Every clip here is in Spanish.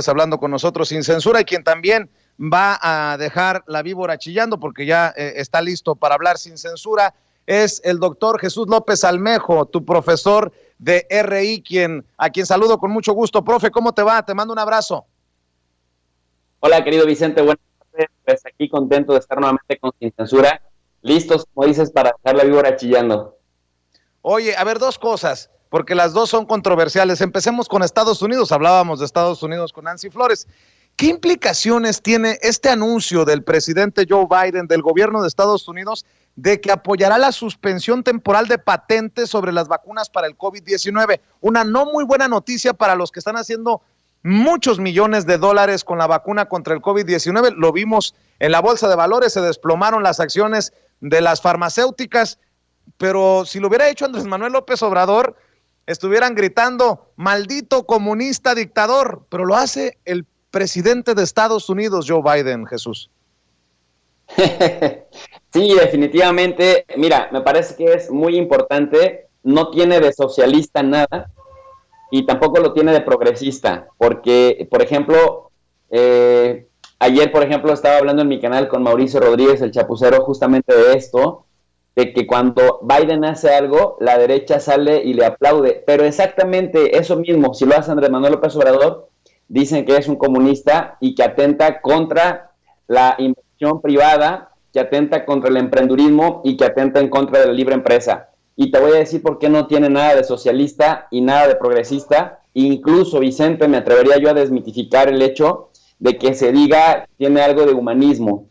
hablando con nosotros sin censura, y quien también va a dejar la víbora chillando porque ya está listo para hablar sin censura es el doctor Jesús López Almejo, tu profesor de RI, a quien saludo con mucho gusto. Profe, ¿cómo te va? Te mando un abrazo. Hola, querido Vicente, buenas tardes. Pues aquí contento de estar nuevamente con Sin Censura, listos, como dices, para dejar la víbora chillando. Oye, a ver, dos cosas, porque las dos son controversiales. Empecemos con Estados Unidos. Hablábamos de Estados Unidos con Nancy Flores. ¿Qué implicaciones tiene este anuncio del presidente Joe Biden, del gobierno de Estados Unidos, de que apoyará la suspensión temporal de patentes sobre las vacunas para el COVID-19? Una no muy buena noticia para los que están haciendo muchos millones de dólares con la vacuna contra el COVID-19. Lo vimos en la bolsa de valores, se desplomaron las acciones de las farmacéuticas, pero si lo hubiera hecho Andrés Manuel López Obrador, estuvieran gritando, maldito comunista dictador, pero lo hace el presidente de Estados Unidos, Joe Biden, Jesús. Sí, definitivamente. Mira, me parece que es muy importante. No tiene de socialista nada y tampoco lo tiene de progresista, porque, por ejemplo, ayer, por ejemplo, estaba hablando en mi canal con Mauricio Rodríguez, el chapucero, justamente de esto, de que cuando Biden hace algo, la derecha sale y le aplaude, pero exactamente eso mismo, si lo hace Andrés Manuel López Obrador, dicen que es un comunista y que atenta contra la inversión privada, que atenta contra el emprendurismo y que atenta en contra de la libre empresa. Y te voy a decir por qué no tiene nada de socialista y nada de progresista. Incluso, Vicente, me atrevería yo a desmitificar el hecho de que se diga que tiene algo de humanismo.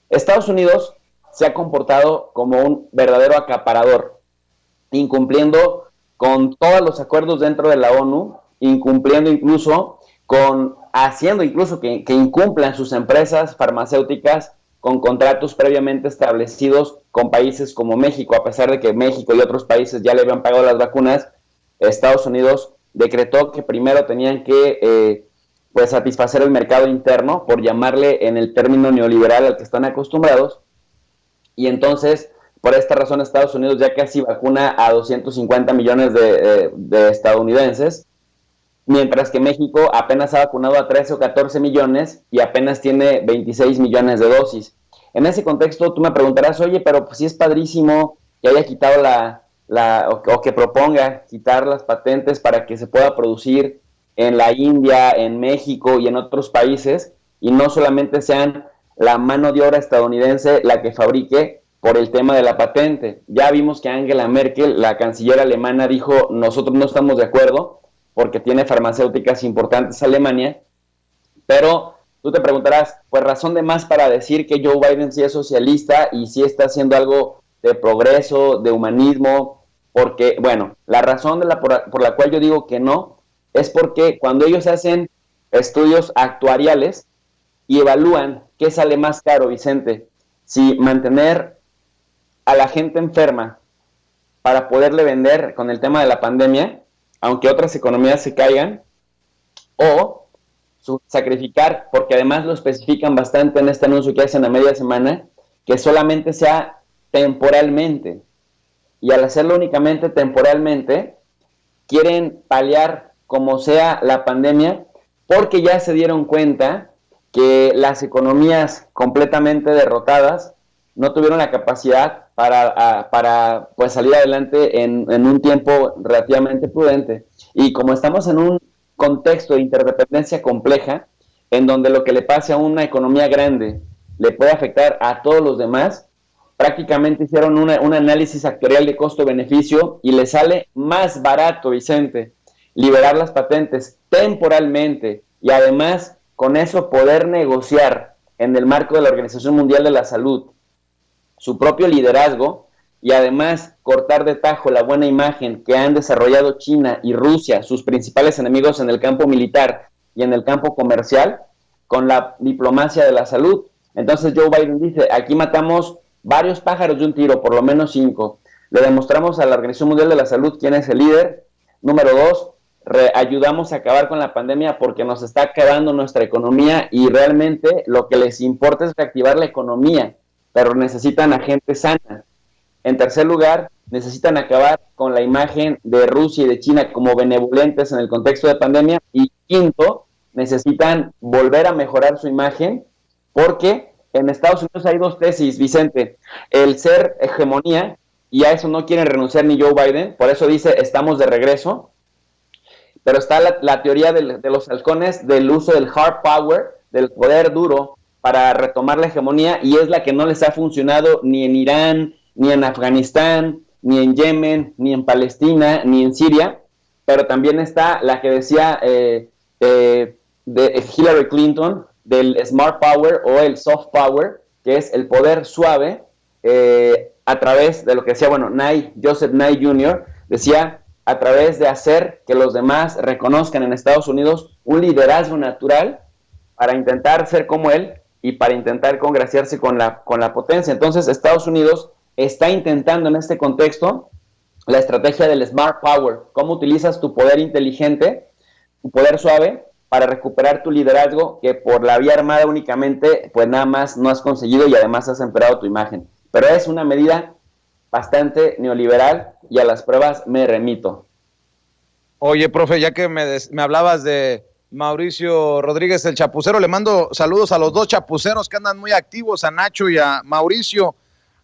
Estados Unidos se ha comportado como un verdadero acaparador, incumpliendo con todos los acuerdos dentro de la ONU, incumpliendo incluso haciendo incluso que incumplan sus empresas farmacéuticas con contratos previamente establecidos con países como México. A pesar de que México y otros países ya le habían pagado las vacunas, Estados Unidos decretó que primero tenían que pues satisfacer el mercado interno, por llamarle en el término neoliberal al que están acostumbrados, y entonces por esta razón Estados Unidos ya casi vacuna a 250 millones de estadounidenses, mientras que México apenas ha vacunado a 13 o 14 millones y apenas tiene 26 millones de dosis. En ese contexto tú me preguntarás, oye, pero pues sí es padrísimo que haya quitado o que proponga quitar las patentes para que se pueda producir en la India, en México y en otros países, y no solamente sean la mano de obra estadounidense la que fabrique por el tema de la patente. Ya vimos que Angela Merkel, la canciller alemana, dijo, nosotros no estamos de acuerdo, porque tiene farmacéuticas importantes Alemania, pero tú te preguntarás, pues razón de más para decir que Joe Biden sí es socialista y sí está haciendo algo de progreso, de humanismo, porque, bueno, la razón por la cual yo digo que no, es porque cuando ellos hacen estudios actuariales y evalúan qué sale más caro, Vicente, si mantener a la gente enferma para poderle vender con el tema de la pandemia, aunque otras economías se caigan, o sacrificar, porque además lo especifican bastante en este anuncio que hacen a media semana, que solamente sea temporalmente. Y al hacerlo únicamente temporalmente, quieren paliar como sea la pandemia, porque ya se dieron cuenta que las economías completamente derrotadas no tuvieron la capacidad para pues salir adelante en un tiempo relativamente prudente. Y como estamos en un contexto de interdependencia compleja, en donde lo que le pase a una economía grande le puede afectar a todos los demás, prácticamente hicieron un análisis actuarial de costo-beneficio y le sale más barato, Vicente, liberar las patentes temporalmente y además con eso poder negociar en el marco de la Organización Mundial de la Salud su propio liderazgo y además cortar de tajo la buena imagen que han desarrollado China y Rusia, sus principales enemigos en el campo militar y en el campo comercial, con la diplomacia de la salud. Entonces Joe Biden dice, aquí matamos varios pájaros de un tiro, por lo menos 5. Le demostramos a la Organización Mundial de la Salud quién es el líder. Número 2, ayudamos a acabar con la pandemia porque nos está acabando nuestra economía y realmente lo que les importa es reactivar la economía, pero necesitan a gente sana. En tercer lugar, necesitan acabar con la imagen de Rusia y de China como benevolentes en el contexto de pandemia. Y quinto, necesitan volver a mejorar su imagen, porque en Estados Unidos hay dos tesis, Vicente: el ser hegemonía, y a eso no quieren renunciar ni Joe Biden, por eso dice estamos de regreso, pero está la teoría de los halcones, del uso del hard power, del poder duro, para retomar la hegemonía, y es la que no les ha funcionado ni en Irán, ni en Afganistán, ni en Yemen, ni en Palestina, ni en Siria. Pero también está la que decía de Hillary Clinton, del smart power o el soft power, que es el poder suave, a través de lo que decía, Joseph Nye Jr. decía, a través de hacer que los demás reconozcan en Estados Unidos un liderazgo natural para intentar ser como él y para intentar congraciarse con la potencia. Entonces, Estados Unidos está intentando en este contexto la estrategia del smart power, cómo utilizas tu poder inteligente, tu poder suave, para recuperar tu liderazgo, que por la vía armada únicamente, pues nada más no has conseguido, y además has empeorado tu imagen. Pero es una medida bastante neoliberal, y a las pruebas me remito. Oye, profe, ya que me hablabas de Mauricio Rodríguez, el chapucero, le mando saludos a los dos chapuceros que andan muy activos, a Nacho y a Mauricio.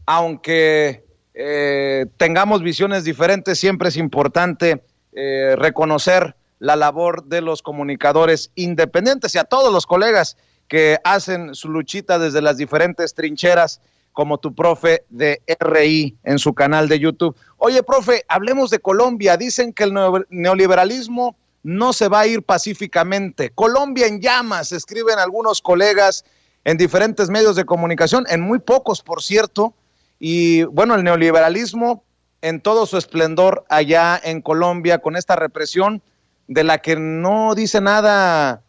Aunque tengamos visiones diferentes, siempre es importante reconocer la labor de los comunicadores independientes, y a todos los colegas que hacen su luchita desde las diferentes trincheras, como tu profe de RI en su canal de YouTube. Oye, profe, hablemos de Colombia. Dicen que el neoliberalismo no se va a ir pacíficamente. Colombia en llamas, escriben algunos colegas en diferentes medios de comunicación, en muy pocos, por cierto. Y bueno, el neoliberalismo en todo su esplendor allá en Colombia, con esta represión de la que no dice nada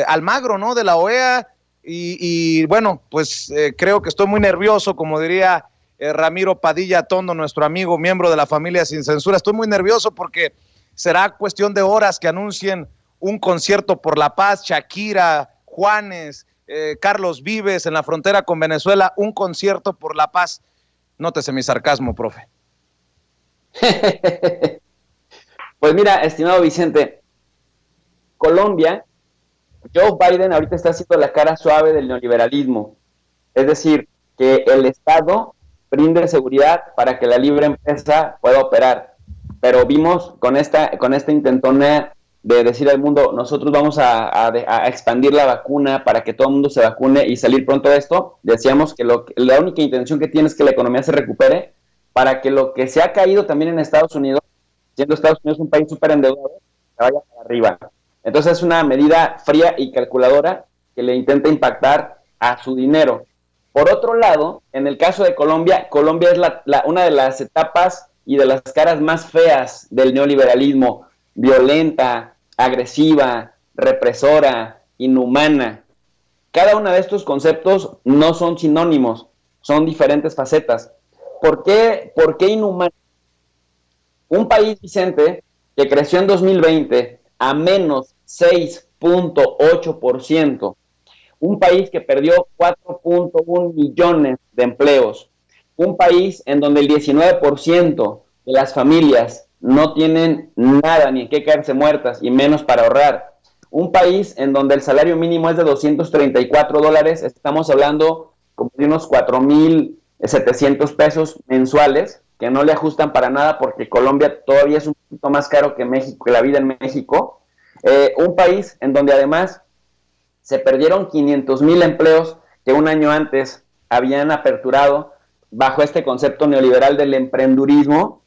Almagro, ¿no? De la OEA. Y bueno, pues creo que estoy muy nervioso, como diría Ramiro Padilla Tondo, nuestro amigo, miembro de la familia Sin Censura. Estoy muy nervioso porque será cuestión de horas que anuncien un concierto por la paz, Shakira, Juanes, Carlos Vives en la frontera con Venezuela, un concierto por la paz. Nótese mi sarcasmo, profe. Pues mira, estimado Vicente, Colombia, Joe Biden ahorita está haciendo la cara suave del neoliberalismo. Es decir, que el Estado brinde seguridad para que la libre empresa pueda operar. Pero vimos con esta intentona de decir al mundo, nosotros vamos a expandir la vacuna para que todo el mundo se vacune y salir pronto de esto. Decíamos que la única intención que tiene es que la economía se recupere, para que lo que se ha caído también en Estados Unidos, siendo Estados Unidos un país súper endeudado, se vaya para arriba. Entonces es una medida fría y calculadora que le intenta impactar a su dinero. Por otro lado, en el caso de Colombia, Colombia es una de las etapas y de las caras más feas del neoliberalismo: violenta, agresiva, represora, inhumana. Cada uno de estos conceptos no son sinónimos, son diferentes facetas. ¿Por qué inhumano? Un país, Vicente, que creció en 2020 a menos 6.8%, un país que perdió 4.1 millones de empleos, un país en donde el 19% de las familias no tienen nada ni en qué caerse muertas, y menos para ahorrar, un país en donde el salario mínimo es de $234, estamos hablando como de unos 4,700 pesos mensuales, que no le ajustan para nada, porque Colombia todavía es un poquito más caro que México, que la vida en México. Un país en donde además se perdieron 500,000 empleos que un año antes habían aperturado bajo este concepto neoliberal del emprendurismo,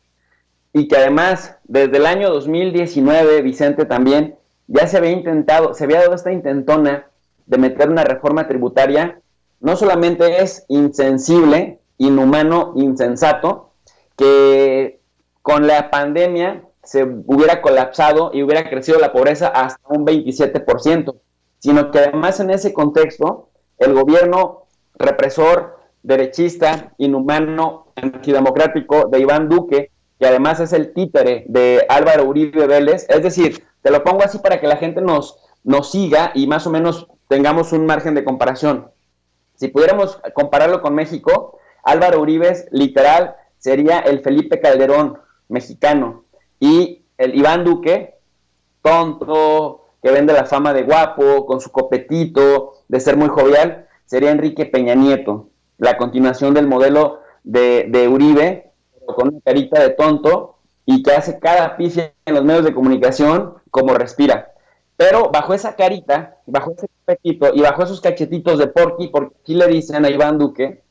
y que además desde el año 2019, Vicente, también ya se había dado esta intentona de meter una reforma tributaria. No solamente es insensible, inhumano, insensato, que con la pandemia se hubiera colapsado y hubiera crecido la pobreza hasta un 27%, sino que además en ese contexto el gobierno represor, derechista, inhumano, antidemocrático de Iván Duque, que además es el títere de Álvaro Uribe Vélez, es decir, te lo pongo así para que la gente nos siga y más o menos tengamos un margen de comparación. Si pudiéramos compararlo con México, Álvaro Uribe literal sería el Felipe Calderón mexicano, y el Iván Duque, tonto, que vende la fama de guapo, con su copetito, de ser muy jovial, sería Enrique Peña Nieto, la continuación del modelo de Uribe, con una carita de tonto y que hace cada pifia en los medios de comunicación como respira. Pero bajo esa carita, bajo ese copetito y bajo esos cachetitos de Porky, porque aquí le dicen a Iván Duque,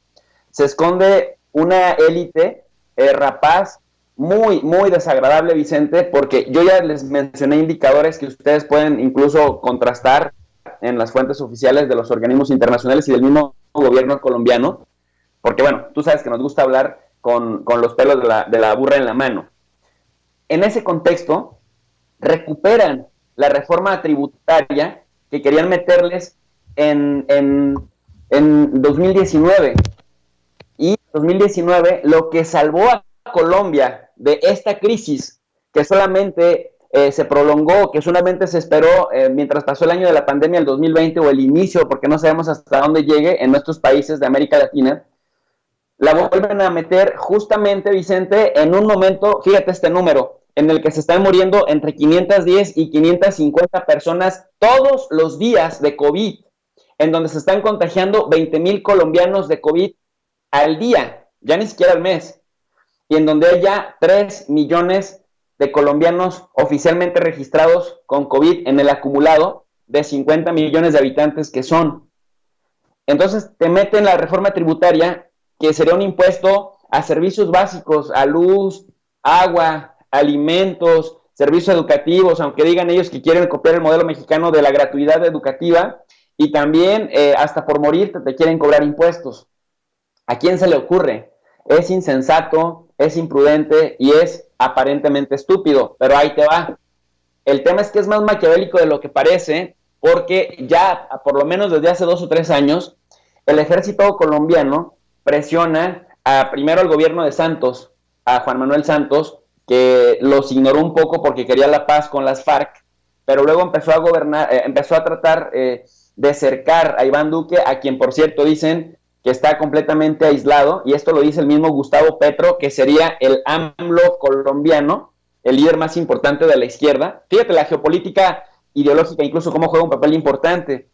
se esconde una élite rapaz muy, muy desagradable, Vicente, porque yo ya les mencioné indicadores que ustedes pueden incluso contrastar en las fuentes oficiales de los organismos internacionales y del mismo gobierno colombiano, porque bueno, tú sabes que nos gusta hablar con los pelos de la burra en la mano. En ese contexto, recuperan la reforma tributaria que querían meterles en 2019. Y 2019 lo que salvó a Colombia de esta crisis que solamente se prolongó, que solamente se esperó mientras pasó el año de la pandemia, el 2020 o el inicio, porque no sabemos hasta dónde llegue en nuestros países de América Latina, la vuelven a meter justamente, Vicente, en un momento, fíjate este número, en el que se están muriendo entre 510 y 550 personas todos los días de COVID, en donde se están contagiando 20,000 colombianos de COVID al día, ya ni siquiera al mes, y en donde hay ya 3 millones de colombianos oficialmente registrados con COVID en el acumulado de 50 millones de habitantes que son. Entonces te meten la reforma tributaria, que sería un impuesto a servicios básicos, a luz, agua, alimentos, servicios educativos, aunque digan ellos que quieren copiar el modelo mexicano de la gratuidad educativa, y también hasta por morirte te quieren cobrar impuestos. ¿A quién se le ocurre? Es insensato, es imprudente y es aparentemente estúpido, pero ahí te va. El tema es que es más maquiavélico de lo que parece, porque ya, por lo menos desde hace 2 o 3 años, el ejército colombiano presiona primero al gobierno de Santos, a Juan Manuel Santos, que los ignoró un poco porque quería la paz con las FARC, pero luego empezó a tratar de cercar a Iván Duque, a quien por cierto dicen que está completamente aislado, y esto lo dice el mismo Gustavo Petro, que sería el AMLO colombiano, el líder más importante de la izquierda. Fíjate la geopolítica ideológica, incluso cómo juega un papel importante.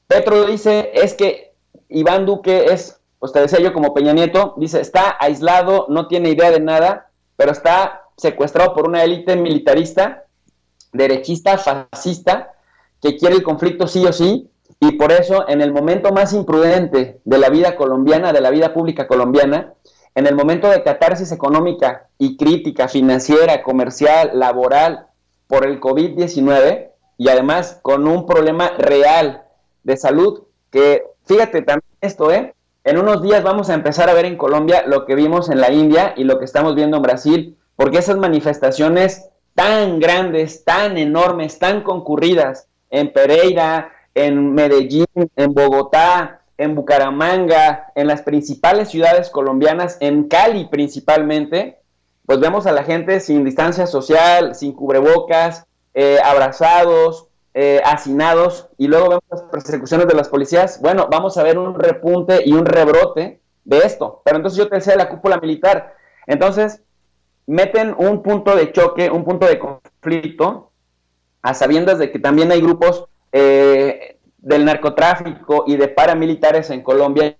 Petro dice, es que Iván Duque es, pues te decía yo, como Peña Nieto, dice, está aislado, no tiene idea de nada, pero está secuestrado por una élite militarista, derechista, fascista, que quiere el conflicto sí o sí, y por eso en el momento más imprudente de la vida colombiana, de la vida pública colombiana, en el momento de catarsis económica y crítica, financiera, comercial, laboral, por el COVID-19, y además con un problema real de salud, que fíjate también esto, en unos días vamos a empezar a ver en Colombia lo que vimos en la India y lo que estamos viendo en Brasil, porque esas manifestaciones tan grandes, tan enormes, tan concurridas en Pereira, en Medellín, en Bogotá, en Bucaramanga, en las principales ciudades colombianas, en Cali principalmente, pues vemos a la gente sin distancia social, sin cubrebocas, abrazados, hacinados, y luego vemos las persecuciones de las policías. Bueno, vamos a ver un repunte y un rebrote de esto. Pero entonces yo te decía de la cúpula militar. Entonces meten un punto de choque, un punto de conflicto, a sabiendas de que también hay grupos del narcotráfico y de paramilitares en Colombia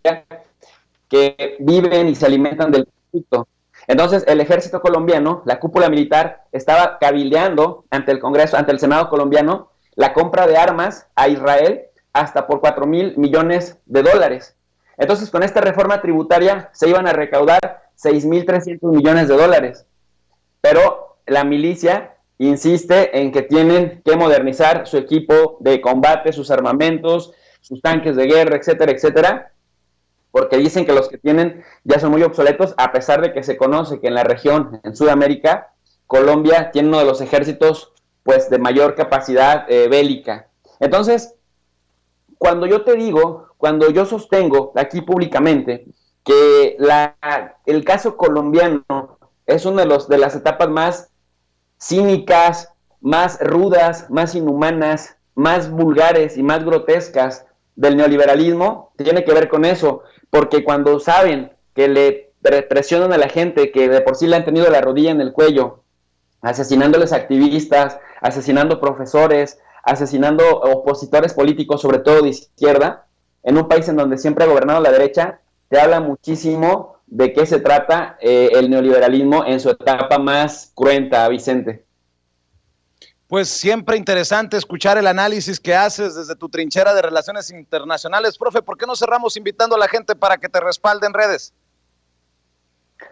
que viven y se alimentan del conflicto. Entonces el ejército colombiano, la cúpula militar, estaba cabildeando ante el Congreso, ante el Senado colombiano, la compra de armas a Israel hasta por 4,000 millones de dólares. Entonces con esta reforma tributaria se iban a recaudar 6,300 millones de dólares, pero la milicia insiste en que tienen que modernizar su equipo de combate, sus armamentos, sus tanques de guerra, etcétera, etcétera, porque dicen que los que tienen ya son muy obsoletos, a pesar de que se conoce que en la región, en Sudamérica, Colombia tiene uno de los ejércitos pues de mayor capacidad bélica. Entonces, cuando yo te digo, cuando yo sostengo aquí públicamente que el caso colombiano es una de las etapas más cínicas, más rudas, más inhumanas, más vulgares y más grotescas del neoliberalismo, tiene que ver con eso, porque cuando saben que le presionan a la gente que de por sí le han tenido la rodilla en el cuello, asesinándoles activistas, asesinando profesores, asesinando opositores políticos, sobre todo de izquierda, en un país en donde siempre ha gobernado la derecha, te habla muchísimo de qué se trata el neoliberalismo en su etapa más cruenta, Vicente. Pues siempre interesante escuchar el análisis que haces desde tu trinchera de relaciones internacionales. Profe, ¿por qué no cerramos invitando a la gente para que te respalde en redes?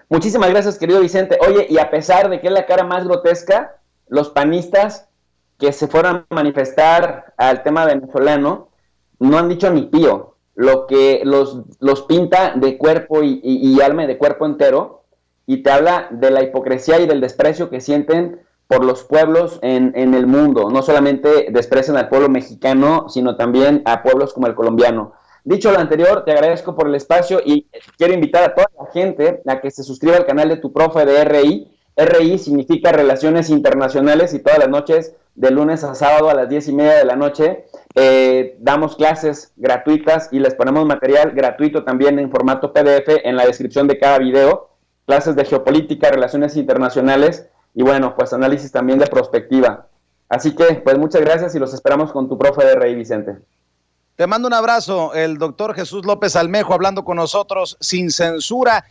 Muchísimas gracias, querido Vicente. Oye, y a pesar de que es la cara más grotesca, los panistas que se fueron a manifestar al tema venezolano no han dicho ni pío. Lo que los pinta de cuerpo y alma y de cuerpo entero, y te habla de la hipocresía y del desprecio que sienten por los pueblos en el mundo. No solamente desprecian al pueblo mexicano, sino también a pueblos como el colombiano. Dicho lo anterior, te agradezco por el espacio y quiero invitar a toda la gente a que se suscriba al canal de tu profe de RI. RI significa Relaciones Internacionales, y todas las noches, de lunes a sábado a las 10:30 de la noche, damos clases gratuitas y les ponemos material gratuito también en formato PDF en la descripción de cada video. Clases de geopolítica, relaciones internacionales y bueno, pues análisis también de prospectiva. Así que, pues muchas gracias y los esperamos con tu profe de RI, Vicente. Te mando un abrazo, el doctor Jesús López Almejo hablando con nosotros sin censura.